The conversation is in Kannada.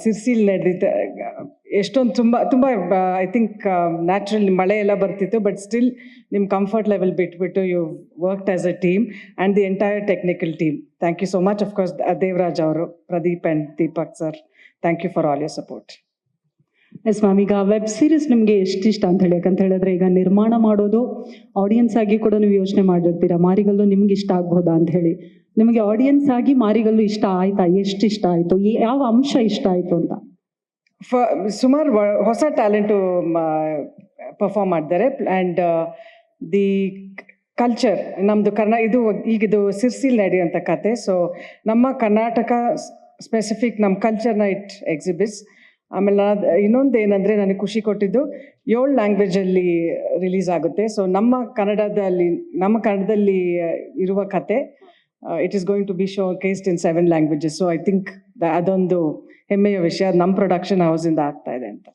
ಸಿರ್ಸಿಲ್ ನಡೆದಿದ್ದ ಎಷ್ಟೊಂದು ತುಂಬ ಐ ಥಿಂಕ್ ನ್ಯಾಚುರಲಿ ಮಳೆ ಎಲ್ಲ ಬರ್ತಿತ್ತು, ಬಟ್ ಸ್ಟಿಲ್ ನಿಮ್ಮ ಕಂಫರ್ಟ್ ಲೆವೆಲ್ ಬಿಟ್ಬಿಟ್ಟು you worked as a team and the entire technical team. Thank you so much. Of course Devaraj ಅವರು, Pradeep and Deepak sir, thank you for all your support. Yes ma'am, ಈಗ ವೆಬ್ ಸೀರೀಸ್ ನಿಮಗೆ ಎಷ್ಟಿಷ್ಟ ಅಂತ ಹೇಳಿ? ಯಾಕಂತ ಹೇಳಿದ್ರೆ ಈಗ ನಿರ್ಮಾಣ ಮಾಡೋದು ಆಡಿಯನ್ಸ್ ಆಗಿ ಕೂಡ ನೀವು ಯೋಚನೆ ಮಾಡಿರ್ತೀರಾ, ಮಾರಿಗಲ್ಲು ನಿಮ್ಗೆ ಇಷ್ಟ ಆಗ್ಬೋದಾ ಅಂತ ಹೇಳಿ. ನಿಮಗೆ ಆಡಿಯನ್ಸ್ ಆಗಿ ಮಾರಿಗಲ್ಲು ಇಷ್ಟ ಆಯ್ತಾ? ಎಷ್ಟು ಇಷ್ಟ ಆಯಿತು? ಯಾವ ಅಂಶ ಇಷ್ಟ ಆಯಿತು ಅಂತ? ಸುಮಾರು ಹೊಸ ಟ್ಯಾಲೆಂಟು ಪರ್ಫಾರ್ಮ್ ಮಾಡಿದ್ದಾರೆ. ಆ್ಯಂಡ್ ದಿ ಕಲ್ಚರ್ ನಮ್ಮದು ಈಗಿದು ಸಿರ್ಸಿಲ್ ನಡೆಯುವಂಥ ಕತೆ. ಸೊ ನಮ್ಮ ಕರ್ನಾಟಕ ಸ್ಪೆಸಿಫಿಕ್ ನಮ್ಮ ಕಲ್ಚರ್ನ ಇಟ್ ಎಕ್ಸಿಬಿಟ್ಸ್. ಆಮೇಲೆ ಇನ್ನೊಂದು ಏನಂದರೆ ನನಗೆ ಖುಷಿ ಕೊಟ್ಟಿದ್ದು 7 ಲ್ಯಾಂಗ್ವೇಜಲ್ಲಿ ರಿಲೀಸ್ ಆಗುತ್ತೆ. ಸೊ ನಮ್ಮ ಕನ್ನಡದಲ್ಲಿ ಇರುವ ಕತೆ it is going to be showcased in 7 languages. So I think ಅದೊಂದು ಹೆಮ್ಮೆಯ ವಿಷಯ ನಮ್ಮ ಪ್ರೊಡಕ್ಷನ್ ಹೌಸಿಂದ ಆಗ್ತಾ ಇದೆ ಅಂತ.